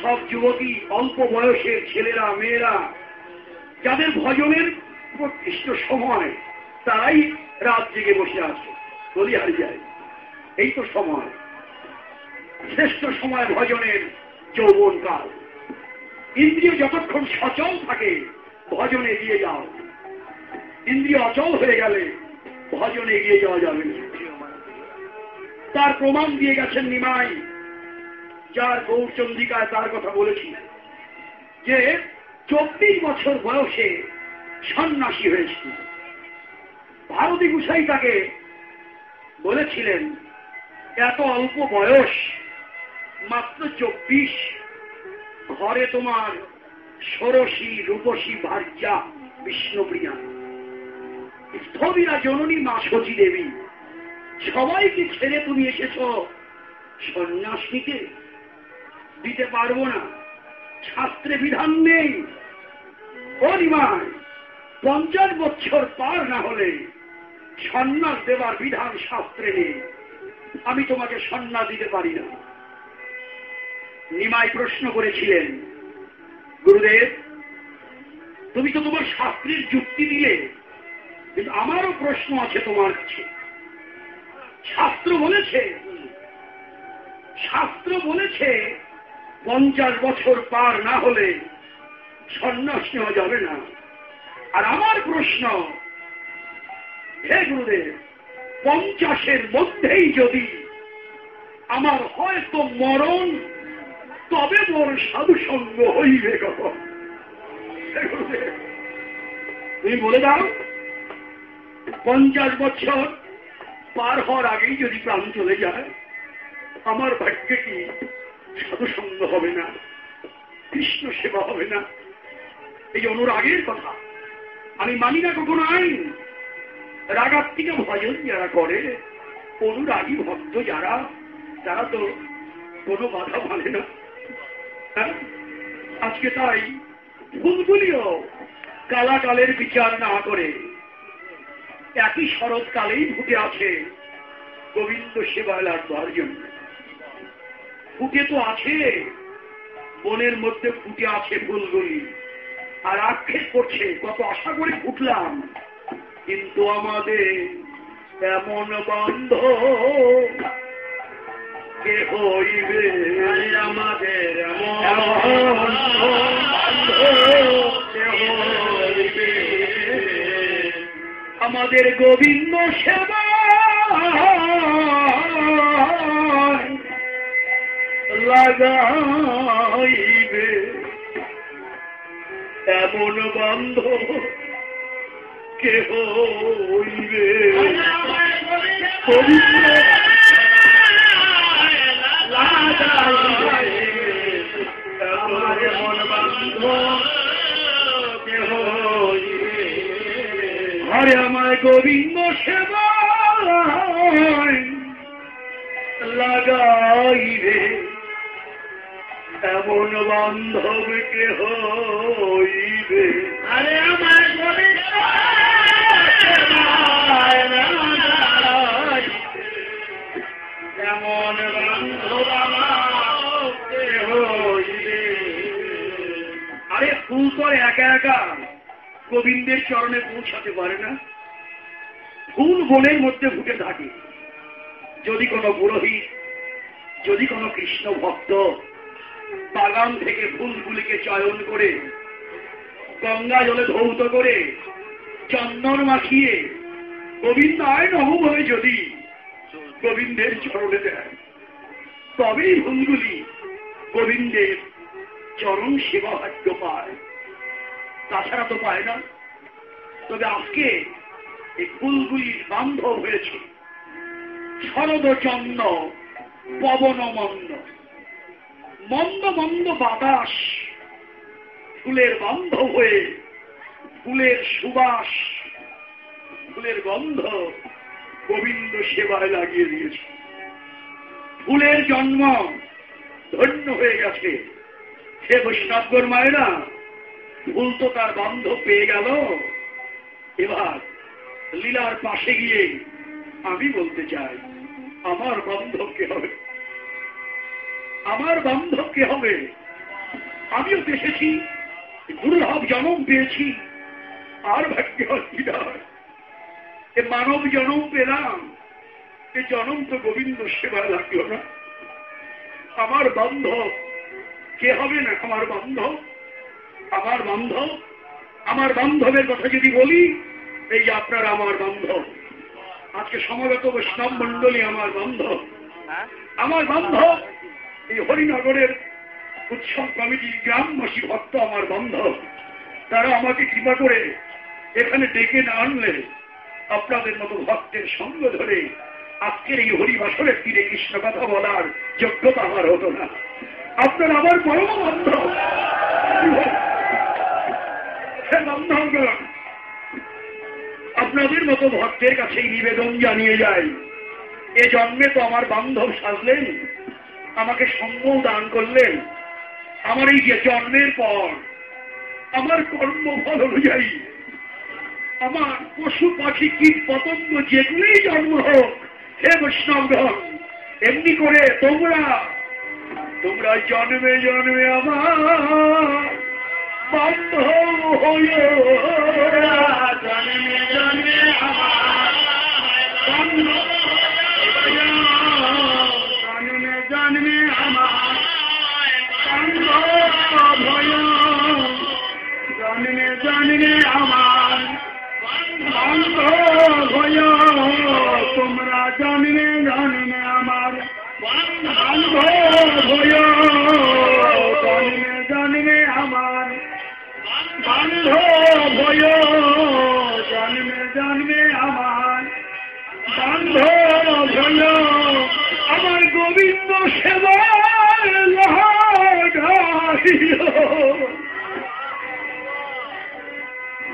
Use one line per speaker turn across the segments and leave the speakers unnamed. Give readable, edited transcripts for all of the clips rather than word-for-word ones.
সব যুবতী, অল্প বয়সের ছেলেরা, মেয়েরা, যাদের ভজনের প্রতিষ্ঠ সময়, তারাই রাত জেগে বসে আছে, বলি হারিয়ে যায়। এই তো সময়, শ্রেষ্ঠ সময় ভজনের যৌবনকাল। ইন্দ্রিয় যতক্ষণ সচল থাকে ভজনে এগিয়ে যাও, ইন্দ্রিয় অচল হয়ে গেলে ভজনে এগিয়ে যাওয়া যাবে না। তার প্রমাণ দিয়ে গেছেন নিমাই, যার গৌরচন্দ্রিকায় তার কথা বলেছি, যে 24 বছর বয়সে সন্ন্যাসী হয়েছিল। ভারতী গোসাই তাকে বলেছিলেন, এত অল্প বয়স, মাত্র 24, ঘরে তোমার ষোড়শী রূপসী ভার্যা বিষ্ণুপ্রিয়া, স্থবিরা জননী মা সতী দেবী, সবাইকে ছেড়ে তুমি এসেছ সন্ন্যাস নিতে? দিতে পারবো না, শাস্ত্রে বিধান নেই। ও নিমাই, 50 বছর পার না হলে সন্ন্যাস দেবার বিধান শাস্ত্রে নেই, আমি তোমাকে সন্ন্যাস দিতে পারি না। নিমাই প্রশ্ন করেছিলেন, গুরুদেব, তুমি তো তোমার শাস্ত্রের যুক্তি দিলে, কিন্তু আমারও প্রশ্ন আছে তোমার কাছে। শাস্ত্র বলেছে 50 বছর পার না হলে সন্ন্যাস নেওয়া যাবে না। আর আমার প্রশ্ন, হে গুরুদেব, 50-এর মধ্যেই যদি আমার হয়তো মরণ, তবে মোর সাধু সঙ্গ হইবে কখন? তুমি বলে দাও, 50 বছর পার হওয়ার আগেই যদি প্রাণ চলে যায়, আমার ভাগ্যে কি সাধু সঙ্গ হবে না, কৃষ্ণ সেবা হবে না? এই অনুরাগের কথা আমি মানি না কখনো আইন। রাগাত্মিকা ভজন যারা করে, অনুরাগী ভক্ত যারা, তারা তো কোনো বাধা মানে না। আজকে তাই ফুলগুলিও কালাকালের বিচার না করে একই শরৎকালেই ফুটে আছে গোবিন্দ সেবায় লাগবার জন্য। ফুটে তো আছে, বনের মধ্যে ফুটে আছে ফুলগুলি, আর আক্ষেপ করছে কত আশা করে ফুটলাম, কিন্তু আমাদের এমন বন্ধ কে হইবে? আমাদের আমাদের গোবিন্দ সেবা লাগাইবে এমন বন্ধ কে হইবে? আরে আমার গোবিন্দ সেবা লাগাইবে এমন বান্ধব কে হইবে? আরে আমার গোবিন্দ এমন বান্ধব কে হইবে? আরে ফুল তো একা একা গোবিন্দের চরণে পৌঁছাতে পারে না। ফুল বনের মধ্যে ফুটে থাকে। যদি কোনো পুরোহিত, যদি কোনো কৃষ্ণ ভক্ত বাগান থেকে ফুলগুলিকে চয়ন করে গঙ্গা জলে ধৌত করে চন্দন মাখিয়ে গোবিন্দ আয় নম বলে যদি গোবিন্দের চরণে দেয়, তবেই ফুলগুলি গোবিন্দের চরণ সেবা ভাগ্য পায়, তাছাড়া তো পায় না। তবে আজকে এই ফুলগুলির বান্ধব হয়েছে শরদ চন্দ্র পবন মন্দ, মন্দ মন্দ বাতাস ফুলের বান্ধব হয়ে ফুলের সুবাস, ফুলের গন্ধ গোবিন্দ সেবায় লাগিয়ে দিয়েছে। ফুলের জন্ম ধন্য হয়ে গেছে। সে বৈষ্ণবগণ মায়েরা, ফুল তো তার বান্ধব পেয়ে গেল, এবার লীলার পাশে গিয়ে আমি বলতে চাই, আমার বান্ধব কে হবে? আমার বান্ধব কে হবে? আমিও দেখেছি, দুর্লভ জন্ম পেয়েছি, আর ভাগ্য হস্তিদার এ মানব জন্ম পেলাম, এ জন্ম তো গোবিন্দ সেবা লাগলো না। আমার বান্ধব কে হবে না? আমার বান্ধব, আমার বান্ধব, আমার বান্ধবের কথা যদি বলি, এই যে আপনারা আমার বান্ধব, আজকে সমবেত বৈষ্ণব মন্ডলী আমার বান্ধব, আমার বান্ধব, এই হরিনগরের উৎসব কমিটির গ্রামবাসী ভক্ত আমার বান্ধব, তারা আমাকে কৃপা করে এখানে ডেকে না আনলে আপনাদের মতো ভক্তের সঙ্গ ধরে আজকের এই হরিবাসরের তীরে কৃষ্ণ কথা বলার যোগ্যতা আমার হতো না। আপনার আমার পরম বান্ধব, বান্ধবগণ, আপনাদের মতো ভক্তের কাছে নিবেদন জানিয়ে যায়, এ জন্মে তো আমার বান্ধব সাজলেন, আমাকে সঙ্গ দান করলেন, আমার এই যে জন্মের পর আমার কর্মফল অনুযায়ী আমার পশু পাখি কীট পতঙ্গ যেগুলোই জন্ম হোক, হে বৈষ্ণবগণ, এমনি করে তোমরা জন্মে জন্মে আমার বান্ধব হইও, জন্মে জন্মে আমার বান্ধব হইও, জন্মে জন্মে আমার বান্ধব হইও, জন্মে জন্মে আমার বান্ধব হইও, তোমরা জন্মে জন্মে আমার বান্ধব হইও, জন্মে জন্মে আমার বান্ধব হইও, জন্মে জন্মে আমার বান্ধব হইও, আমার গোবিন্দ সেবার লাগাইও,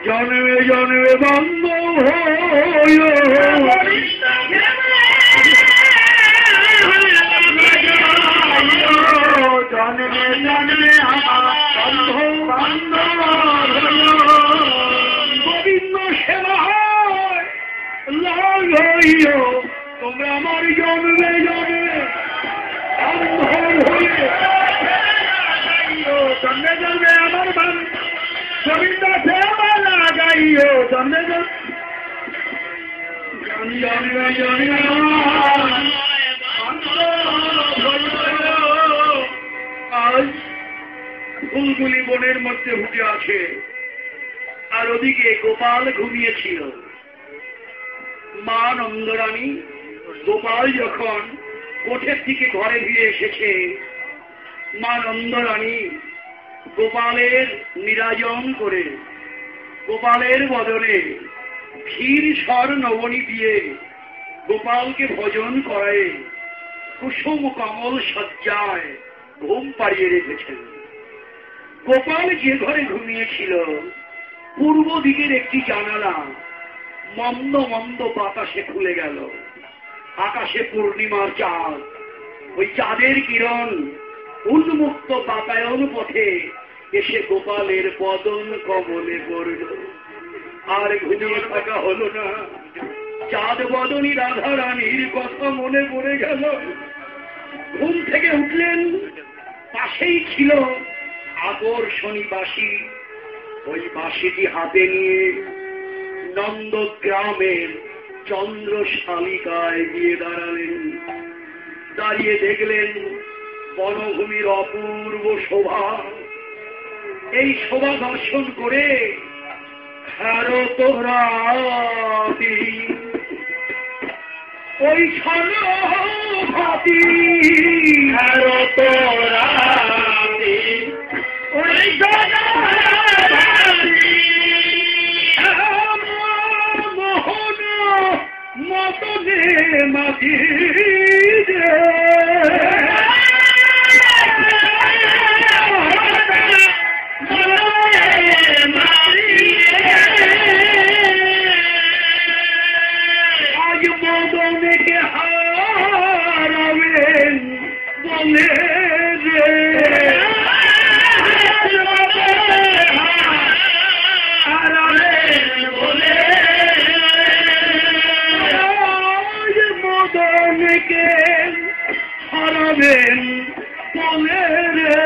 জন্মে জন্মে বান্ধব হইও, জন্মে জন্মে আমার বান্ধব হইও, গোবিন্দ সেবায় লাগাইও, তোমরা আমার জন্মে জন্মে বান্ধব হইও, জন্মে জন্মে আমার গোবিন্দ সেবা লাগাইও, জন্মে জন্মে জন্মে আজ ফুলগুলি বনের মধ্যে ফুটে আছে, আর ওদিকে গোপাল ঘুমিয়েছিল। মা নন্দরানী গোপাল যখন কোঠের থেকে ঘরে ফিরে এসেছে, মা নন্দরানী গোপালের নিরাজন করে গোপালের বদনে ক্ষীর স্বর নবনী দিয়ে গোপালকে ভোজন করায় কুসুম কমল সজ্জায় ঘুম পাড়িয়ে রেখেছেন। গোপাল যে ঘরে ঘুমিয়েছিল, পূর্ব দিকের একটি জানালা মন্দ মন্দ বাতাসে খুলে গেল। আকাশে পূর্ণিমার চাঁদ, ওই চাঁদের কিরণ উন্মুক্ত বাতায়ন পথে এসে গোপালের বদন কমলে পড়ল। আর ঘুমিয়ে থাকা হলো না, চাঁদ বদনী রাধা রানীর কথা মনে পড়ে গেল। ঘুম থেকে উঠলেন, পাশেই ছিল আকর্ষণী বাঁশি। ওই বাঁশিটি হাতে নিয়ে নন্দগ্রামের চন্দ্রশালিকায় গিয়ে দাঁড়ালেন। দাঁড়িয়ে দেখলেন বনভূমির অপূর্ব শোভা। এই শোভা দর্শন করে হারতরাতি ওই ছলভাতি, হারতরাতি ওই মোহন মতনে মাঝি আজ মদনকে হারাবেন বলে রে, হারাবেন বলে আজ মদনকে হারাবেন বলে রে।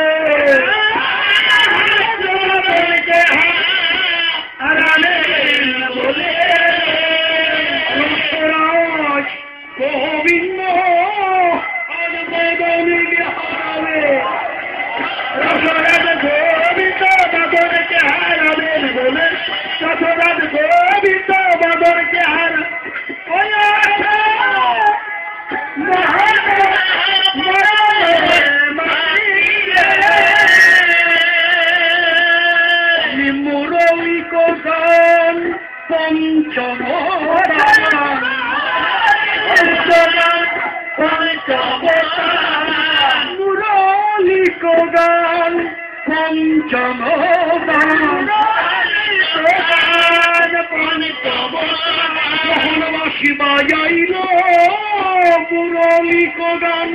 কোগান পঞ্চম মোহনবাসী বাজাইল মুরলী কোগান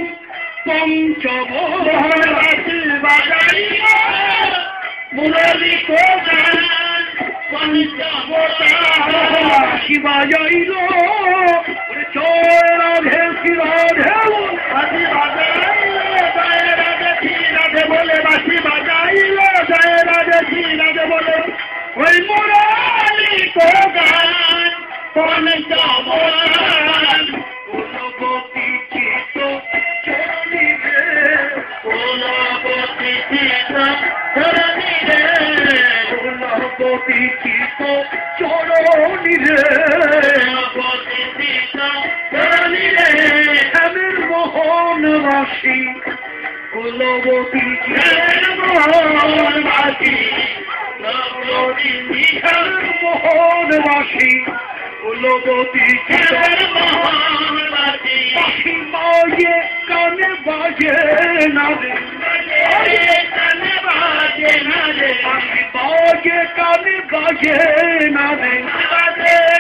পঞ্চম বাজাইল মুরলী কোগান পঞ্চম বাজাইল জয় রাধে শ্রী রাধে রাধে বলে বাসি বাজাইল জয় রাধে শ্রী রাধে বলে ওই মুরলী কোগান পঞ্চম কুলবতী চিত চরণিরে কুলবতী চিত চরণিরে কুলবতী চিত চরণিরে চরণিরে শ্যামের মোহনবাসী কুলবতী মোহনবাসী মোহনবাসী কুলবতী পাখি বাজে কানে বাজে না রে কানে বাজে না রে পাখি বাজে কানে বাজে না রে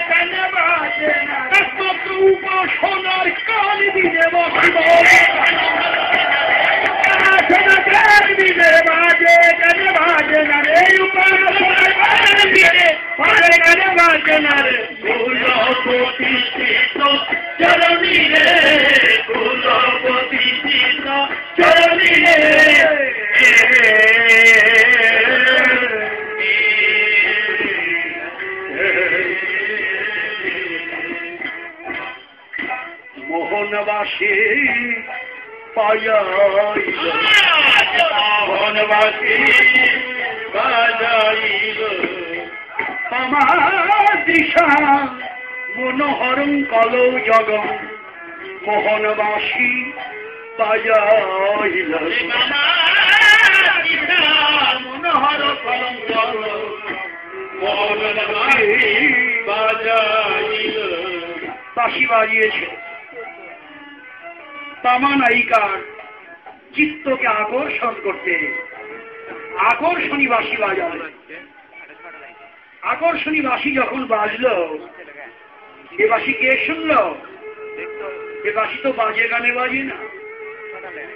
কানে বাজে না একমাত্র উপাসনার কান দিলে বাজে বাজে কানে বাজে না রে উপাসনার কান দিলে বাজে কানে বাজে না রে কুলবতী চিত চরণিরে কুলবতী চিত চরণিরে মোহনবাসী পাইল মোহনবাসী বাজাইল আমার দিশা মনোহরং কলৌ জগম মোহনবাসী বাজাইল মনোহর কলং জগম মোহনবাসী বাজাইল বাঁশি বাজিয়েছে তামা নায়িকার চিত্তকে আকর্ষণ করতে আকর্ষণী বাঁশি বাজাল। আকর্ষণী বাঁশি যখন বাজলো এ বাঁশি কে শুনল? এ বাঁশি তো বাজে গানে বাজে না,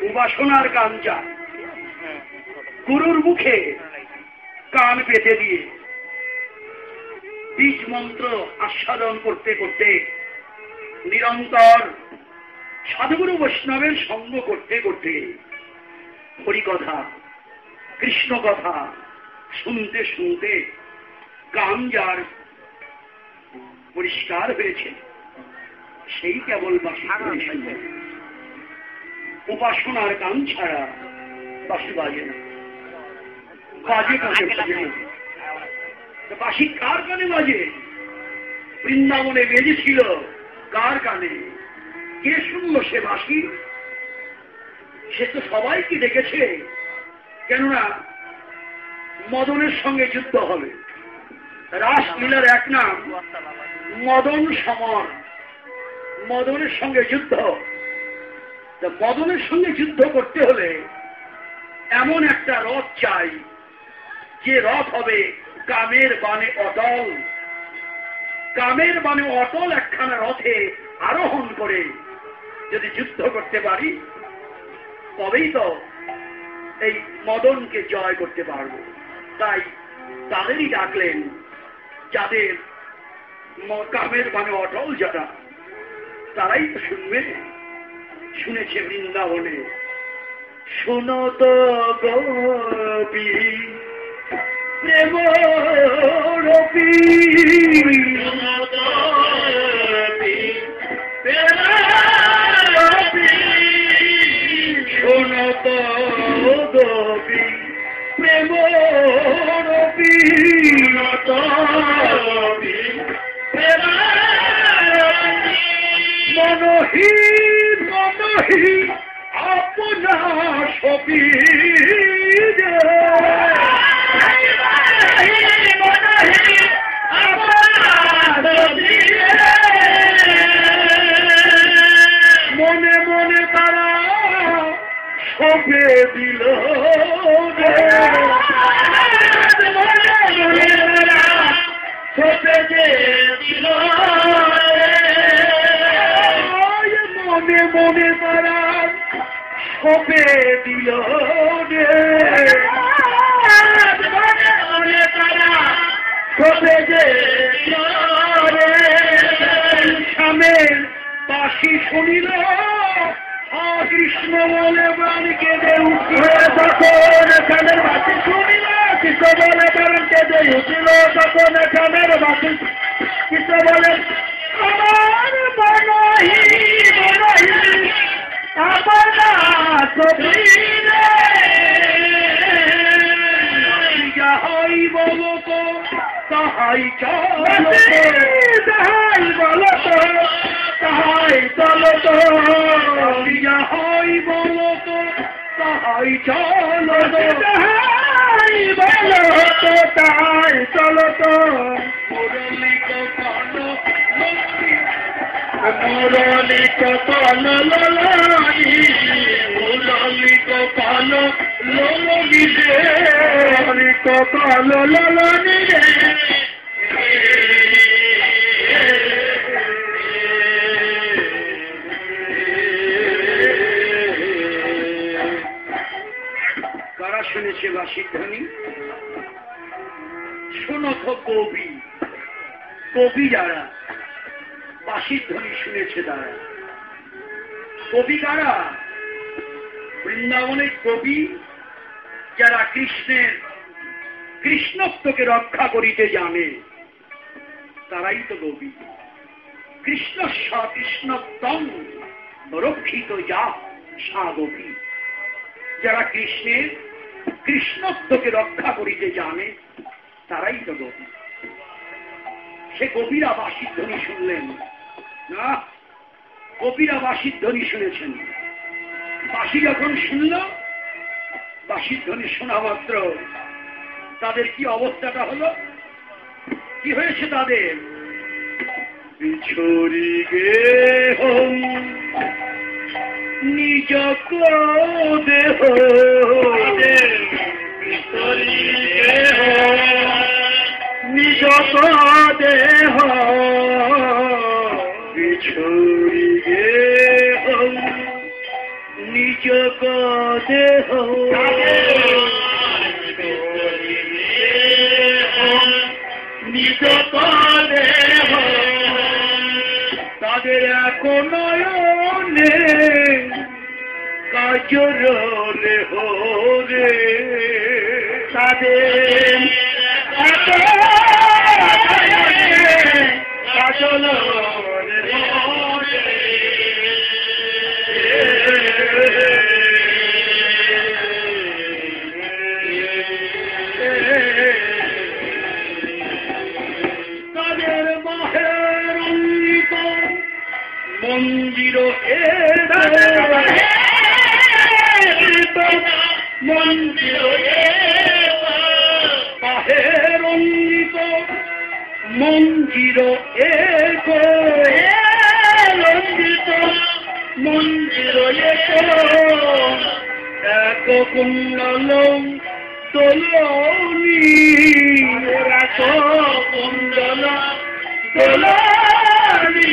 উপাসনার গান চায়। গুরুর মুখে কান পেতে দিয়ে বীজ মন্ত্র আস্বাদন করতে করতে নিরন্তর সাধুগুরু বৈষ্ণবের সঙ্গ করতে করতে হরিকথা কৃষ্ণ কথা শুনতে শুনতে কান যার পরিষ্কার হয়েছে সেই কেবল বাঁশি উপাসনার গান ছাড়া বাঁশি বাজে না, বাজে কানে বাজে না। বাঁশি কার কানে বাজে? বৃন্দাবনে বেজেছিল কার কানে? কে শুনল সে বাঁশি? সে তো সবাইকে দেখেছে, কেননা মদনের সঙ্গে যুদ্ধ হবে। রাসলীলার এক নাম মদন সমর, মদনের সঙ্গে যুদ্ধ। মদনের সঙ্গে যুদ্ধ করতে হলে এমন একটা রথ চাই যে রথ হবে কামের বানে অটল। কামের বানে অটল একখানা রথে আরোহণ করে যদি যুদ্ধ করতে পারি তবেই তো এই মদনকে জয় করতে পারবো। তাই তাদেরই ডাকলেন যাদের কামের বানে অটল যারা, তারাই তো শুনবে। শুনেছে বৃন্দাবনে। শোনো তো গোপী প্রেম রূপী, শোনো তো গোপী প্রেম রূপী, মনহি মনহি আপনা সপী মনে মনে তারা সপে দিল মনে মনে তারা সপে দিল সপে যে স্বামীর বাসি শুনিল কৃষ্ণ বলে প্রাণ কেঁদে উঠিল তখন স্বামীর বাসি শুনিল কৃষ্ণ বলে প্রাণ কেঁদে উঠিল তখন স্বামীর বাসি কৃষ্ণ বলে আমার বনহি যাহাই বলো তো তাহাই চলো যাহাই বলো তো তাহাই চলো তো যাহাই বলো তো তাহাই চলো যাহাই বলো তো তাহাই চলো তো মুরলি কপালো মুরলি কপালো ললানি মুরলি কপালো ললানি রে মুরলি কপালো ললানি রে কারা শুনেছে বাঁশির ধ্বনি? শোনো তো কবি, কবি যারা বাঁশির ধ্বনি শুনেছে তারা। কবি কারা? বৃন্দাবনের কবি যারা কৃষ্ণের কৃষ্ণত্বকে রক্ষা করিতে জানে, তারাই তো কবি। কৃষ্ণ কৃষ্ণত্বং রক্ষিত যা সাগবী, যারা কৃষ্ণের কৃষ্ণত্বকে রক্ষা করিতে জানে তারাই তো কবি। সে কবিরা বাঁশির ধ্বনি শুনলেন না, কবিরা বাঁশির ধ্বনি শুনেছেন। বাঁশি যখন শুনল, বাঁশির ধ্বনি শোনা মাত্র তাদের কি অবস্থাটা হলো, কি হয়েছে তাদের? বিছড়ি গেহ নিজ দেহ, বিছড়ি গেহ নিজ দেহ, বিছড়ি গেহ নিজ দেহ, নিজ দেহ, তাদের এক নয়নে কাজর রে, তাদের কাজল তাদের মাহের মন্দির মন্দির বাহের অঙ্গিত মন্দির এক রঞ্জিত মন্দির এক কুণ্ডল দোলনি, এক কুণ্ডল দোলনি,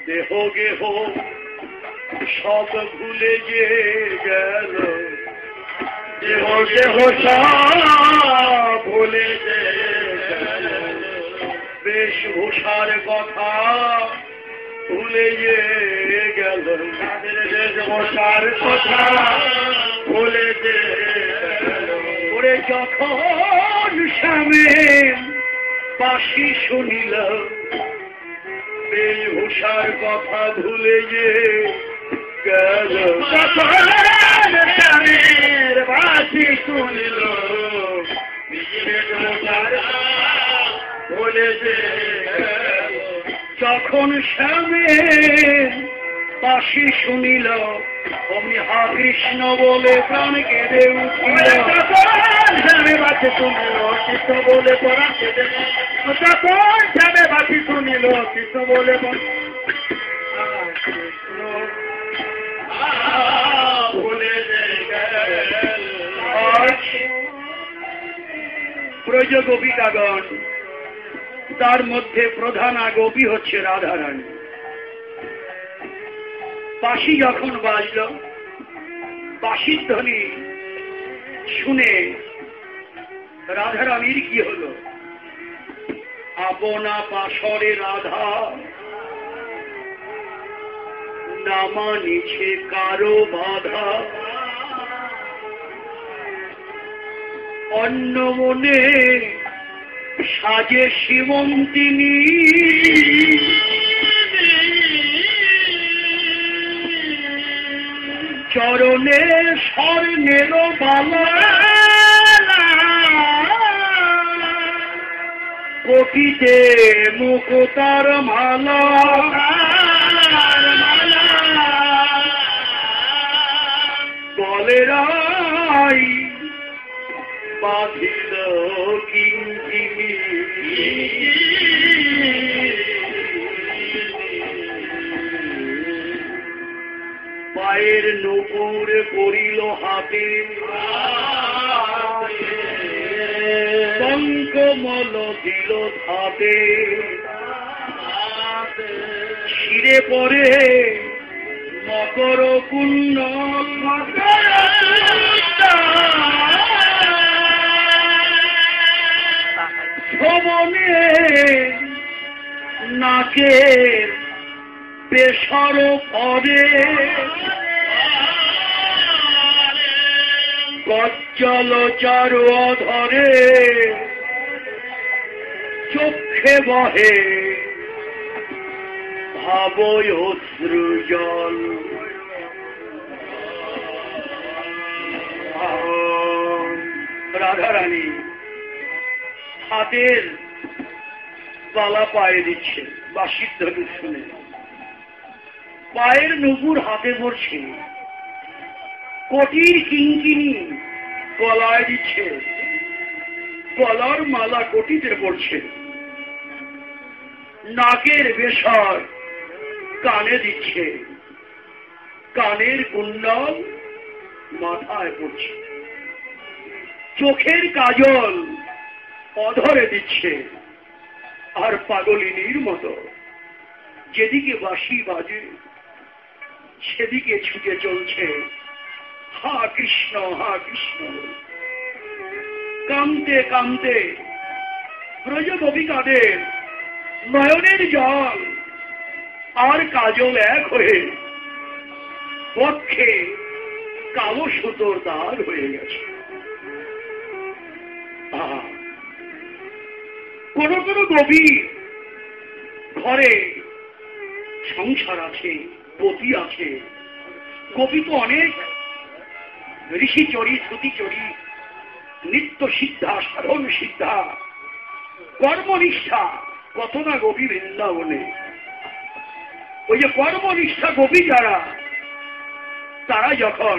দেহ গেহ সব ভুলে যে গেল, দেহ গেহ সব ভুলে যে গেল, বেশভূষার কথা ভুলে যে গেল, তাদের বেশভূষার কথা ভুলে যে গেল। ওরে যখন স্বামীর বাঁশি শুনিল, বেশভূষার কথা ভুলে যে গেল, স্বামীর বাঁশি শুনিল, বেশভূষার ভুলে যে গেল। যখন স্বামীর বাঁশি শুনিল, অমনি হা কৃষ্ণ বলে প্রাণ কেঁদে উঠিল। স্বামী বাকি শুনিল কৃষ্ণ বলে পড়া তখন যাবে বাকি শুনিল কৃষ্ণ বলে ব্রজ গোপিকাগণ, তার মধ্যে প্রধানা গোপী হচ্ছে রাধারানী। বাঁশি যখন বাজল, বাঁশির ধ্বনি শুনে রাধারানীর কি হল? আপনা পাশরে রাধা না মানিছে কারো বাধা, অন্য মনে সাজে শিবন্তিনী, চরণে স্বর্ণের বালা, কোটিতে মুকুতার মালা, বলেরাই বাঁধিল কিঙ্কিনি, পায়ের নূপুর করিল হাতে, শঙ্খমল দিল ধাতে, শিরে পরে মকর কুণ্ড, শোভনে নাকের বেসর পরে, গজ্জল চারু ধরে, চোখে বহে ভাবয় অশ্রু জল। রাধারানী হাতের বালা পায়ে দিচ্ছে বাঁশির ধ্বনি শুনে, পায়ের নুপুর হাতে পড়ছে, কোটির কিঙ্কিনি গলায় দিচ্ছে, গলার মালা কোটিতে পড়ছে, নাকের বেসর কানে দিচ্ছে, কানের কুণ্ডল মাথায় পড়ছে, চোখের কাজল অধরে দিচ্ছে, আর পাগলিনীর মতো যেদিকে বাঁশি বাজে সেদিকে ছুটে চলছে হা কৃষ্ণ হা কৃষ্ণ। কামতে কামতে ব্রজ গোপিকাদের নয়নের জল আর কাজল এক হয়ে পক্ষে কালো সুতোর দাগ হয়ে গেছে। কোন কোন গোপী ঘরে সংসার আছে, পতি আছে, গোপী তো অনেক, ঋষি চরি, শ্রুতি চরি, নিত্য সিদ্ধা, সাধন সিদ্ধা, কর্মনিষ্ঠা, কত না গোপী বৃন্দাবনে। ওই যে কর্মনিষ্ঠা গোপী যারা, তারা যখন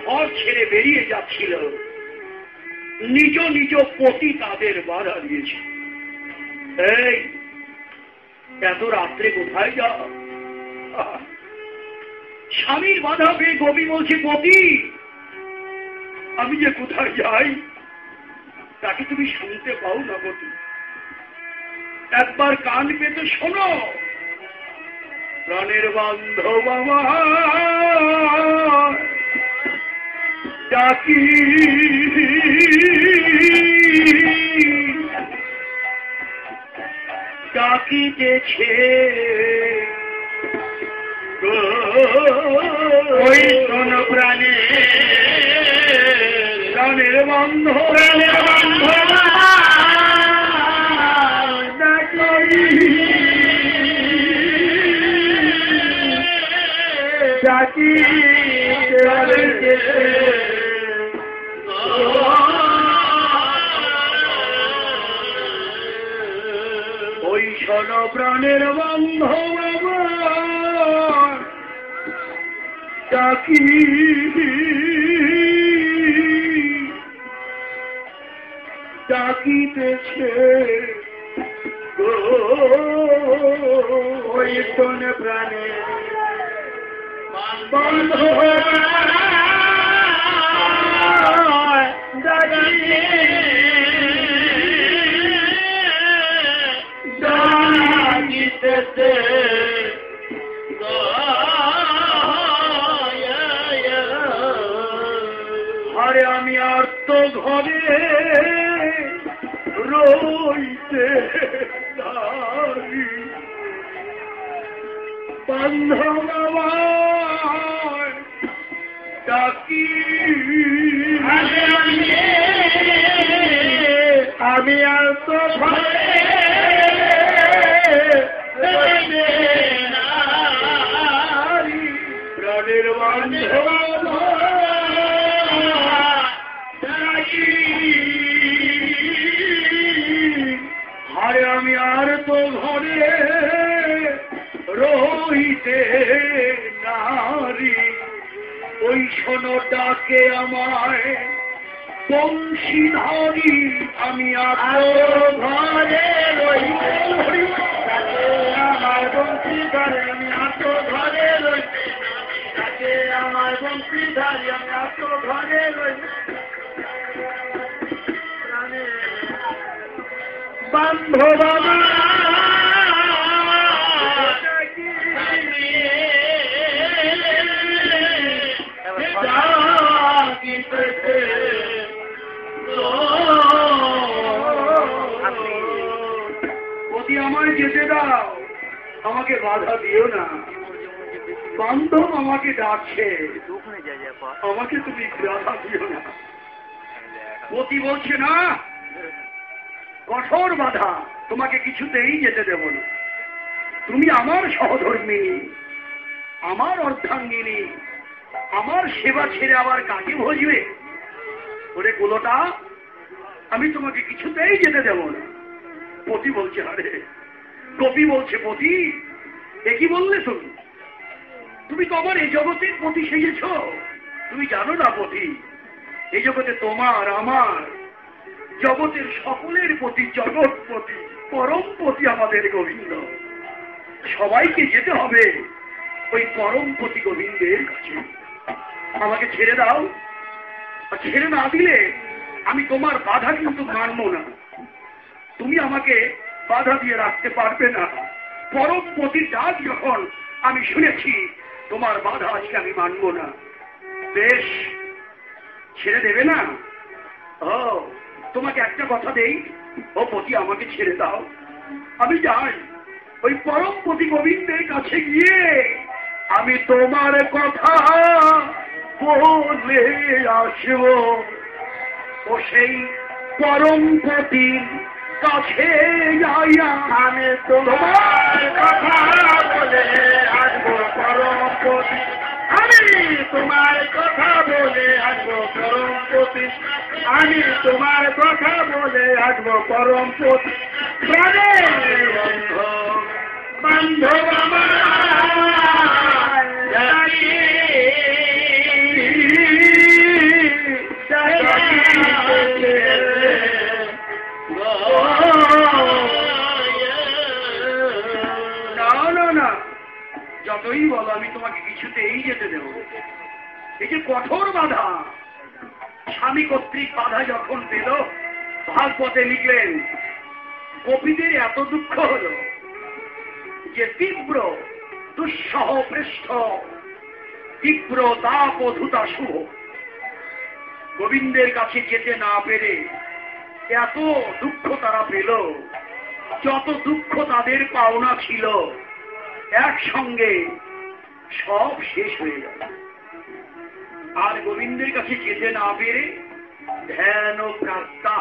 ঘর ছেড়ে বেরিয়ে যাচ্ছিল, নিজ নিজ পতি তাদের বাধা দিয়েছে। এই এত রাত্রে কোথায় যাও? স্বামীর বাধা পেয়ে গোপী বলছে, পতি আমি যে কোথায় যাই তাকে তুমি শুনতে পাও না পতি? একবার কান পেতে শোনো। প্রাণের বান্ধব আমার ডাকি, ডাকিতেছে ওই শোন প্রাণে, প্রাণের বান্ধব, প্রাণের বান্ধব ডাকি, ওই শোন প্রাণের বান্ধব আমার ডাকি, ডাকিতেছে ওই কোন প্রাণে বান্ধব ডাকিতেছে আরে আমি আর তো ঘরে রইতে বান্ধব আমার ডাকি আমি আর তো ঘরে প্রাণের বান্ধব আরে আমি আর তো ঘরে রইতে নারী ওই শোনো ডাকে আমায় বংশীধারী আমি আর ঘরে রইতে আমার বংশীধারী আমি আর তো ঘরে রইতে ডাকে আমার বংশীধারী আমি আর তো ঘরে রইতে বান্ধব আমায় যেতে দাও, আমাকে বাধা দিও না। বান্ধব আমাকে ডাকছে, আমাকে তুমি বাধা দিও না। পতি বলছে না, কঠোর বাধা, তোমাকে কিছুতেই যেতে দেব না। তুমি আমার সহধর্মিনী, আমার অর্ধাঙ্গিনী, আমার সেবা ছেড়ে আবার কাকে ভজবে? ওরে গোলটা, আমি তোমাকে কিছুতেই যেতে দেব না। পতি বলছে, আরে গোপী বলছে, পতি একই বললে তুমি? তুমি তো আমার এই জগতের পতি সেজেছ। তুমি জানো না পতি, এই জগতে তোমার আমার জগতের সকলের প্রতি জগৎপতি পরমপতি আমাদের গোবিন্দ। সবাইকে যেতে হবে ওই পরমপতি গোবিন্দের কাছে। আমাকে ছেড়ে দাও, আর ছেড়ে না দিলে আমি তোমার বাধা কিন্তু মানব না। তুমি আমাকে বাধা দিয়ে রাখতে পারবে না। পরমপতির ডাক যখন আমি শুনেছি, তোমার বাধা আজকে আমি মানব না। বেশ, ছেড়ে দেবে না? ও, তোমাকে একটা কথা দেই, ও পতি আমাকে ছেড়ে দাও, আমি যাই ওই পরমপতি গোবিন্দের কাছে গিয়ে আমি তোমার কথা বলে আসব। ও সেই পরমপতির কাছে যাইয়া আমি তোমার কথা বলে আসবো পরমপতি। আমি তোমার কথা বলে আসবো পরমপতি। আমি তোমার কথা বলে আসবো পরমপতি। প্রাণের বান্ধব আমার না, যতই বলো আমি তোমাকে কিছুতেই যেতে দেব। এই যে কঠোর বাধা, স্বামী কর্তৃক বাধা যখন পেল, ভাগবতে লিখলেন গোপীদের এত দুঃখ হল যে তীব্র দুঃসহ পৃষ্ঠ তীব্র তাপ ও ধূতাশুভ। গোবিন্দের কাছে যেতে না পেরে এত দুঃখ তারা পেল, যত দুঃখ তাদের পাওনা ছিল একসঙ্গে সব শেষ হয়ে গেল। আর গোবিন্দের কাছে যেতে না পেরে ধ্যান প্রাত্যা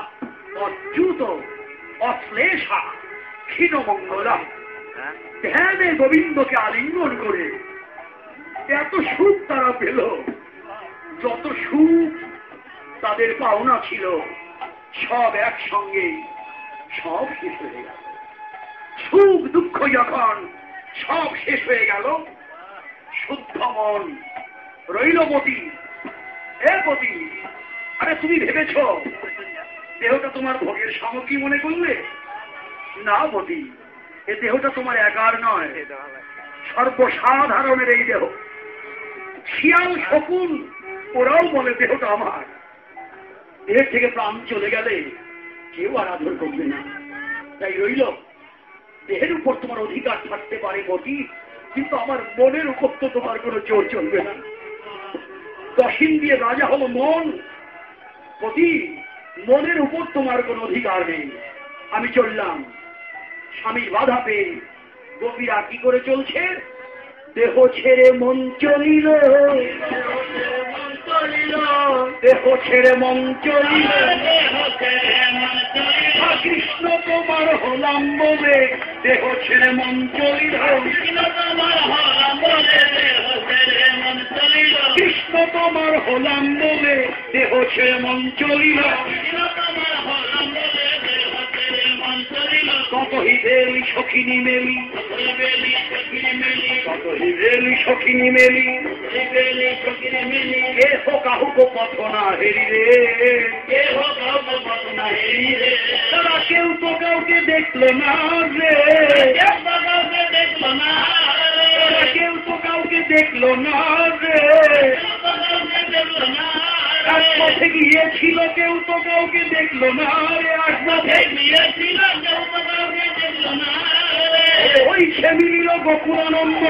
অচ্যুত অশ্লেষা ক্ষীণমঙ্গলা, ধ্যানে গোবিন্দকে আলিঙ্গন করে এত সুখ তারা পেল, যত সুখ তাদের পাওনা ছিল সব একসঙ্গে সব শেষ হয়ে গেল। সুখ দুঃখ যখন সব শেষ হয়ে গেল, শুদ্ধ মন রইল পতি। এ পতি, আরে তুমি ভেবেছ দেহটা তোমার ভোগের সামগ্রী মনে করলে? না বটি, এ দেহটা তোমার একার নয়, সর্বসাধারণের এই দেহ। শিয়াল শকুন ওরাও বলে দেহটা আমার। দেহের থেকে প্রাণ চলে গেলে কেউ আর আদর করবে না। তাই রইল, দেহের উপর তোমার অধিকার থাকতে পারে বটি, কিন্তু আমার মনের উপর তো তোমার কোনো জোর চলবে না। দশিন দিয়ে রাজা হলো মন, বটি মনের উপর তোমার কোনো অধিকার নেই। আমি চললাম। স্বামীর বাধা পেয়ে গোপীরা কি করে চলছে? দেহ ছেড়ে মন চলিল, দেহ ছেড়ে মন চলিল, কৃষ্ণ তোমার হলাম বলে দেহ ছেড়ে মন চলিল, কৃষ্ণ তোমার হলাম বলে দেহ ছেড়ে মন চলিল। কতহি বেলি সখিনী মেলি, কতহি বেলি সখিনী মেলি, কেহ কাহুক পথ না হেরি রে, তারা কেউ তো কাউকে দেখলো না রে, কেউ তো কাউকে দেখলো না রে। এক পথে গিয়েছিল কেউ তো কাউকে দেখলো না রে, এক পথে গিয়েছিল কেউ তো কাউকে দেখলো না রে। ওই সে মিলিল গোকুলানন্দ,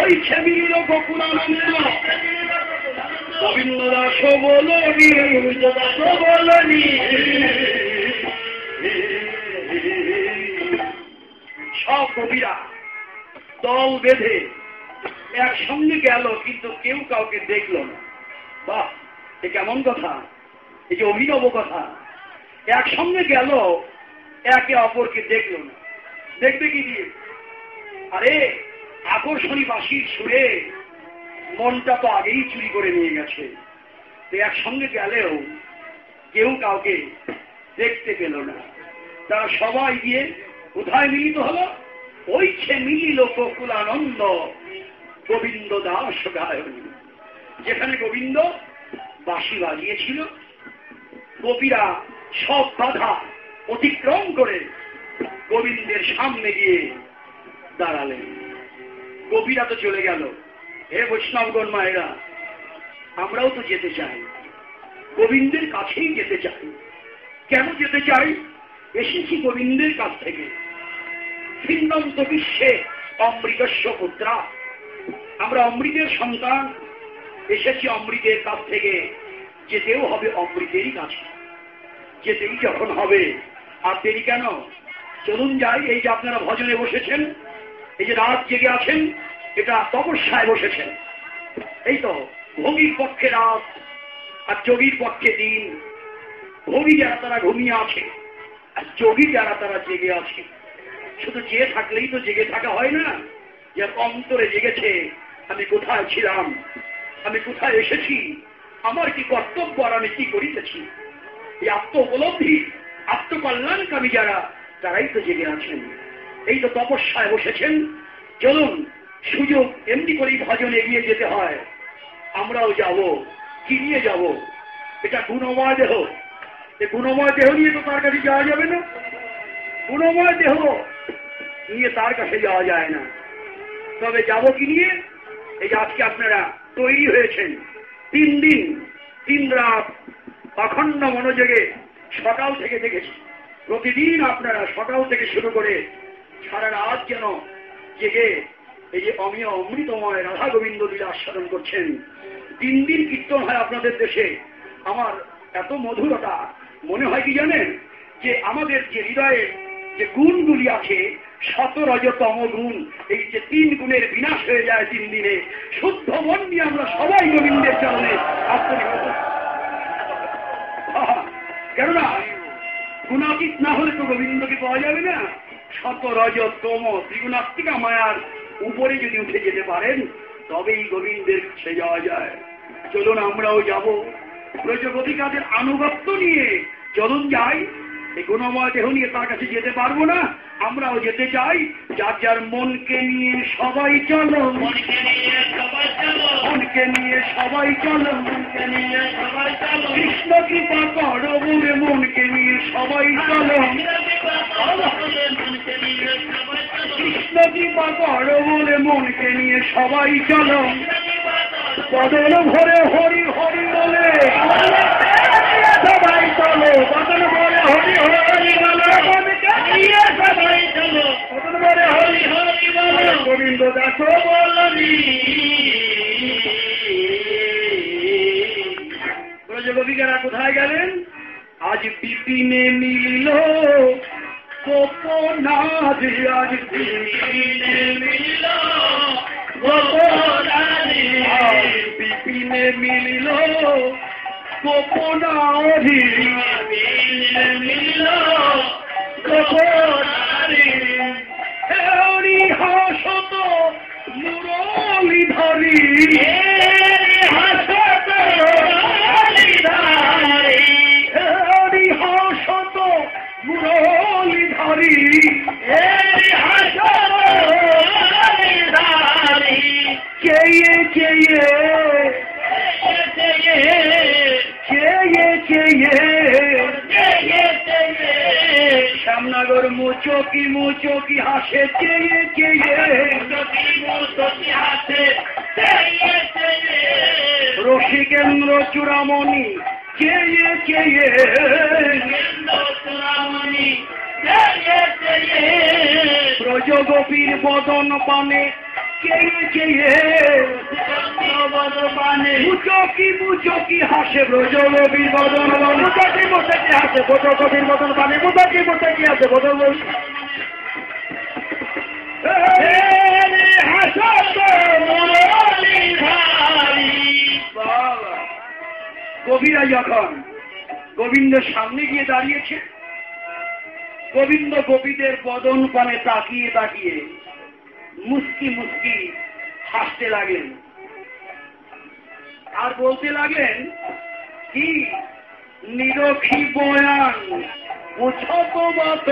ওই সে মিলিল গোকুলানন্দ। গোবিন্দ দাস বলনি, দাস বলনি, সব কবিরা দল বেঁধে একসঙ্গে গেল, কিন্তু কেউ কাউকে দেখল না। বাহ, এ কেমন কথা! এই যে অভিনব কথা। একসঙ্গে গেল, একে অপরকে দেখল না। দেখবে কি দিয়ে? আরে আকর্ষণী বাঁশির সুরে মনটা তো আগেই চুরি করে নিয়ে গেছে। তো একসঙ্গে গেলেও কেউ কাউকে দেখতে পেল না। তারা সবাই গিয়ে কোথায় মিলিত হলো? ওই সে মিলিল গোকুলানন্দ গোবিন্দ দাস গায়নী, যেখানে গোবিন্দ বাঁশি বাজিয়েছিল। গোপীরা সব বাধা অতিক্রম করে গোবিন্দের সামনে গিয়ে দাঁড়ালেন। গোপীরা তো চলে গেল। হে বৈষ্ণবগণ মায়েরা, আমরাও তো যেতে চাই, গোবিন্দের কাছেই যেতে চাই। কেন যেতে চাই? এসেছি গোবিন্দের কাছ থেকে। ভিন্নন্ত বিশ্বে অমৃতস্য পুত্রা, আমরা অমৃতের সন্তান, এসেছি অমৃতের কাছ থেকে। যেতেও হবে অমৃতেরই কাছে। যেতেই যখন হবে আর দেরি কেন? চলুন যাই। এই যে আপনারা ভজনে বসেছেন, এই যে রাত জেগে আছেন, এটা তপস্যায় বসেছেন। এই তো ভোগীর পক্ষে রাত আর যোগীর পক্ষে দিন। ভোগী যারা তারা ঘুমিয়ে আছে, আর যোগী যারা তারা জেগে আছে। শুধু জেগে থাকলেই তো জেগে থাকা হয় না। যার অন্তরে জেগেছে, আমি কোথায় ছিলাম, আমি কোথায় এসেছি, আমার কি কর্তব্য আর আমি কি করিতেছি, এই আত্ম উপলব্ধি, আত্মকল্যাণকামী যারা, তারাই তো জেগে আছেন। এই তো তপস্যায় বসেছেন। চলুন, সুযোগ এমনি করেই ভজনে এগিয়ে যেতে হয়। আমরাও যাব। কি নিয়ে যাব? এটা গুণময় দেহ। এই গুণময় দেহ নিয়ে তো তার কাছে যাওয়া যাবে না। গুণময় দেহ নিয়ে তার কাছে যাওয়া যায় না। তবে যাব কি নিয়ে? এই যে আজকে আপনারা তৈরি হয়েছেন, 3 দিন 3 রাত অখণ্ড মনোযোগে সকাল থেকে দেখেছি। প্রতিদিন আপনারা সকাল থেকে শুরু করে সারা রাত যেন জেগে এই যে অমীয় অমৃতময় রাধা গোবিন্দ লীলা আস্বাদন করছেন। 3 দিন কীর্তন হয় আপনাদের দেশে। আমার এত মধুরতা মনে হয় কি জানেন? যে আমাদের যে হৃদয়ে যে গুণগুলি আছে, শত রজতম গুণ, এই যে 3 গুণের বিনাশ হয়ে যায় 3 দিনে। শুদ্ধ মন নিয়ে আমরা সবাই গোবিন্দের চরণে আত্মনিবেদন। কেননা গুণাতীত না হলে তো গোবিন্দকে পাওয়া যাবে না। শত রজতম ত্রিগুণাত্মিকা মায়ার উপরে যদি উঠে যেতে পারেন, তবেই গোবিন্দের কাছে যাওয়া যায়। চলুন আমরাও যাব। ব্রজগোপিকাদের আনুগত্য নিয়ে চলুন যাই। এই গুণময় দেহ নিয়ে তার কাছে যেতে পারবো না, আমরাও যেতে চাই। যার যার মনকে নিয়ে সবাই চলো, মনকে নিয়ে সবাই চলো, মনকে নিয়ে সবাই চলো, মনকে নিয়ে সবাই চলো। কৃষ্ণ কৃপা করো বলে মনকে নিয়ে সবাই চলো, কৃষ্ণ কৃপা করো বলে মনকে নিয়ে সবাই চলো। বদন ভরে হরি হরি বলে সবাই চলো, বদন ভরে হরি হরি বলে সবাই চলো, বদন ভরে হরি হরি বলে। গোবিন্দ দাস বলনি ব্রজগোপিকারা কোথায় গেলেন? আজ বিপিনে মিলিল গোপনাথ, আজ বিপিনে মিলিল গোপনাথি, বিপিনে মিলিল গোপনাথি, বিপিনে মিলিল গোপনাথি। হরি হাসত মুরলীধরি, হাসত মুরলীধরি, হরি হাসত মুরলীধরি, হাসত মুরলীধরি। চেয়ে চেয়ে শ্যামনগর মুচকি মুচকি হাসে, চেয়ে চেয়ে হাসে, রসিকেন্দ্র চূড়ামণি চেয়ে চেয়ে, ব্রজগোপীর বদন পানে চেয়ে চেয়ে, মুচকি মুচকি হাসে ব্রজগোপীর বদন পানে, মুচকি মুচকি হাসে ব্রজগোপীর বদন পানে, মুচকি মুচকি হাসে ব্রজগোপী। কবিরা যখন গোবিন্দের সামনে গিয়ে দাঁড়িয়েছে, গোবিন্দ গোপীদের বদন পানে তাকিয়ে তাকিয়ে মুস্কি মুস্কি হাসতে লাগলেন আর বলতে লাগলেন কি, নিরখি বয়ান পুছো তো বাত,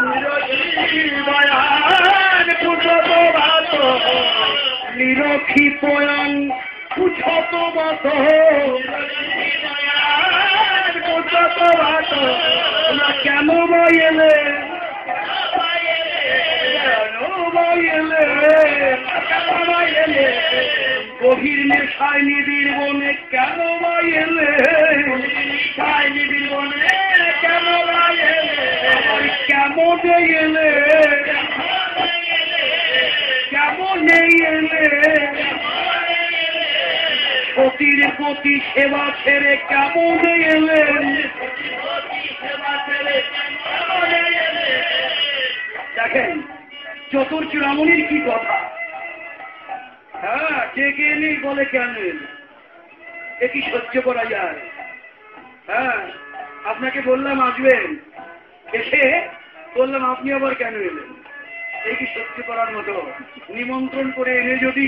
নিরখি বয়ান পুছো তো বাত, নিরখি বয়ান পুছো তো বাত, পুছো তো বাত। তোমরা কেন বা এলে, গভীর নেশায় নিবিড় বনে কেন বা এলে, নিবিড় বনে কেন বা এলে, কেমন এলে, কেমন এলে, সতীর প্রতি সেবা ছেড়ে কেমন এলে, দেখেন চতুর চূড়ামণির কি কথা। হ্যাঁ, ডেকে নেই বলে কেন এলে, এ কি সহ্য করা যায়? হ্যাঁ, আপনাকে বললাম আসবেন, এসে বললাম আপনি আবার কেন এলেন, এই কি সহ্য করার মতো? নিমন্ত্রণ করে এনে যদি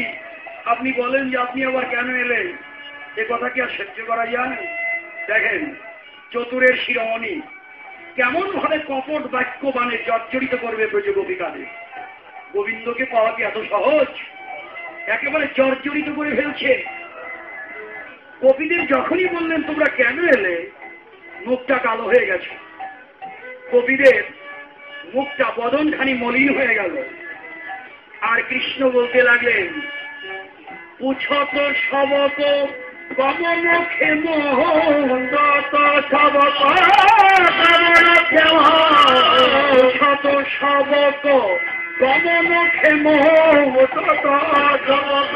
আপনি বলেন যে আপনি আবার কেন এলেন, এ কথা কি আর সহ্য করা যায়? দেখেন চতুরের শিরোমণি কেমন ভাবে কপট বাক্য বানে জর্জরিত করবে ব্রজগোপিকাদের। গোবিন্দকে পাওয়া কি এত সহজ? একেবারে জর্জরিত করে ফেলছে। গোপীদের যখনই বললেন তোমরা কেন এলে, মুখটা কালো হয়ে গেছে, গোপীদের মুখটা বদনখানি মলিন হয়ে গেল। আর কৃষ্ণ বলতে লাগলেন, পুছত সবক কমন ক্ষেম, সবক কমন ক্ষেম, পুছত সবক কমন ক্ষেম, সবক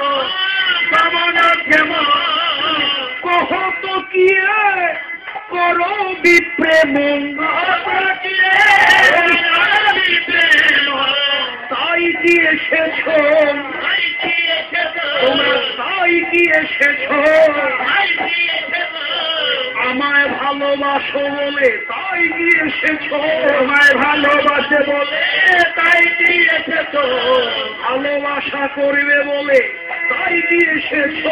কমন ক্ষেম, কহত কিয়ে করো বিপ্রেম, তাই কি এসেছ, তোমরা তাই কি এসেছ, আমায় ভালোবাসো বলে তাই কি এসেছ, আমায় ভালোবাসে বলে তাই কি এসেছ, ভালোবাসা করবে বলে তাই কি এসেছ,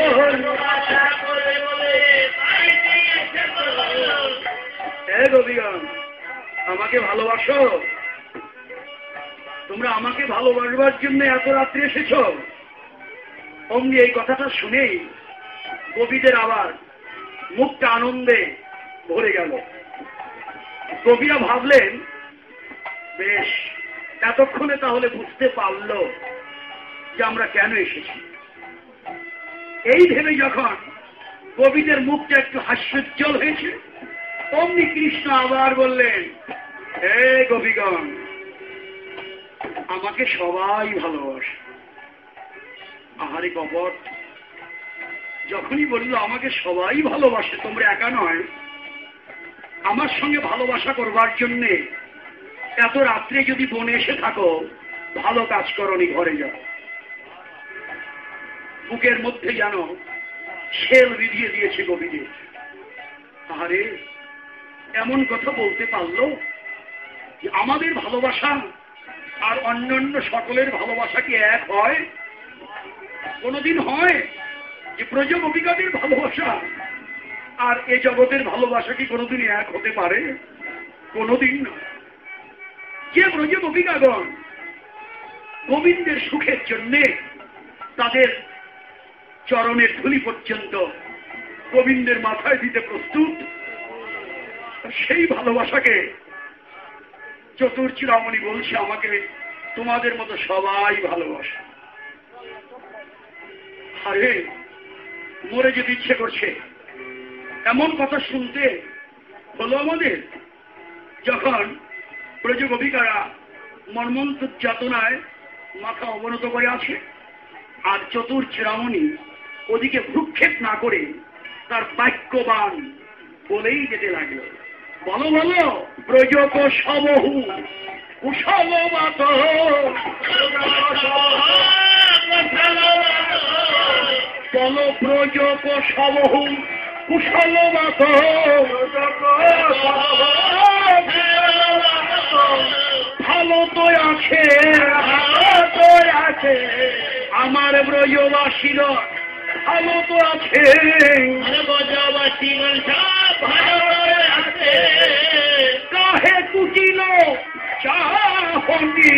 গোবিগণ আমাকে ভালোবাসো? তোমরা আমাকে ভালোবাসবার জন্য এত রাত্রে এসেছ? অমনি এই কথাটা শুনেই কবিদের আবার মুখটা আনন্দে ভরে গেল। কবিরা ভাবলেন, বেশ, এতক্ষণে তাহলে বুঝতে পারল যে আমরা কেন এসেছি। এই ভেবে যখন কবিদের মুখটা একটু হাস্যোজ্জ্বল হয়েছে, অমনি কৃষ্ণ আবার বললেন, হে কবিগণ, আমাকে সবাই ভালোবাসে। আহারে কপট, যখনই বলল আমাকে সবাই ভালোবাসে, তোমরা একা নয়, আমার সঙ্গে ভালোবাসা করবার জন্যে এত রাত্রে যদি বনে এসে থাকো, ভালো কাজ করনি, ঘরে যাও। বুকের মধ্যে যেন শেল বিধিয়ে দিয়েছে কবিদের। আরে এমন কথা বলতে পারলো যে আমাদের ভালোবাসা আর অন্যান্য সকলের ভালোবাসা কি এক হয়? কোনদিন হয় যে ব্রজ গোপিকাদের ভালোবাসা আর এ জগতের ভালোবাসা কি কোনদিন এক হতে পারে? কোনদিন না। যে ব্রজ গোপিকাগণ গোবিন্দের সুখের জন্যে তাদের চরণের ধুলি পর্যন্ত গোবিন্দের মাথায় দিতে প্রস্তুত, সেই ভালোবাসাকে চতুর্চিরামণি বলছে আমাকে তোমাদের মতো সবাই ভালোবাসে। আরে মরে যেতে ইচ্ছে করছে, এমন কথা শুনতে হলো আমাদের। যখন ব্রজ গোপিকারা মর্মন্ত যাতনায় মাথা অবনত করে আছে, আর চতুর্চিরামণি ওদিকে ভ্রুক্ষেপ না করে তার বাক্যবান বলেই যেতে লাগলো, বলো বলো ব্রজক সবহু কুশলবাত, বলো ব্রজক সবহু কুশলবাত, ভালো তো আছে আমার ব্রজবাসীর, ভালো তো আছে ব্রজবাসীর, কাহে কুটিল চাহনি,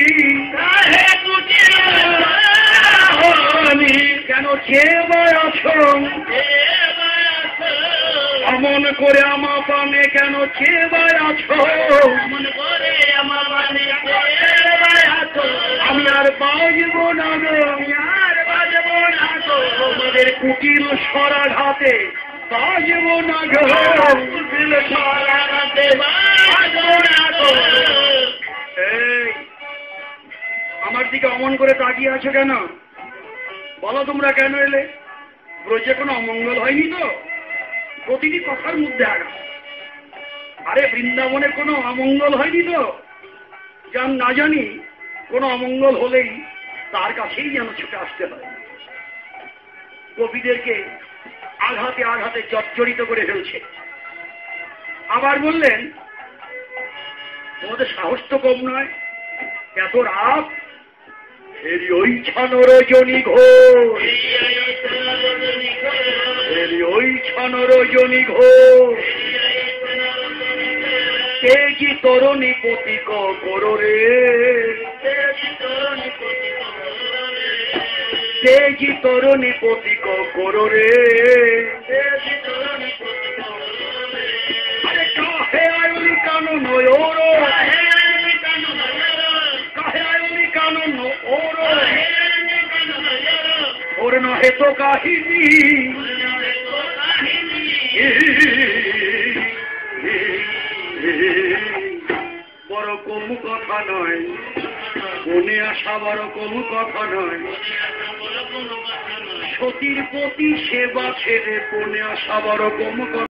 কেন চেয়ে আছো অমন করে আমার পানে, কেন চেয়ে আছো আমি আর বাজব না গো, আমাদের কুটিল সরাঘাতে বাজব না গো, আমার দিকে অমন করে তাকিয়ে আছো কেন? বলো তোমরা কেন এলে? ব্রজে কোনো অমঙ্গল হয়নি তো? প্রতিটি কথার মধ্যে আঘাত। আরে বৃন্দাবনে কোনো অমঙ্গল হয়নি তো? যান না জানি কোনো অমঙ্গল হলেই তার কাছেই যেন ছুটে আসতে হয়। কবিদেরকে আঘাতে আঘাতে জর্জরিত করে ফেলছে। আবার বললেন, তোমাদের সাহস তো কম নয়, এত রাত, হেরি ওই ছানর জনি ঘোষ, হেরি ওই ছানর জনি ঘোষ, তেজি তরণী পতিক করো রে, তেজি তরণী পতিক করো রে, আরে কাহে আয়ুলি কানন ওর, কাহে আয়ুলি কানন ওর, ওর নহে তো কাহিনী, বড় কম কথা নয়, বনে আসা বড় কম কথা নয়, সতীর প্রতি সেবা ছেড়ে বনে আসা বড় কম কথা।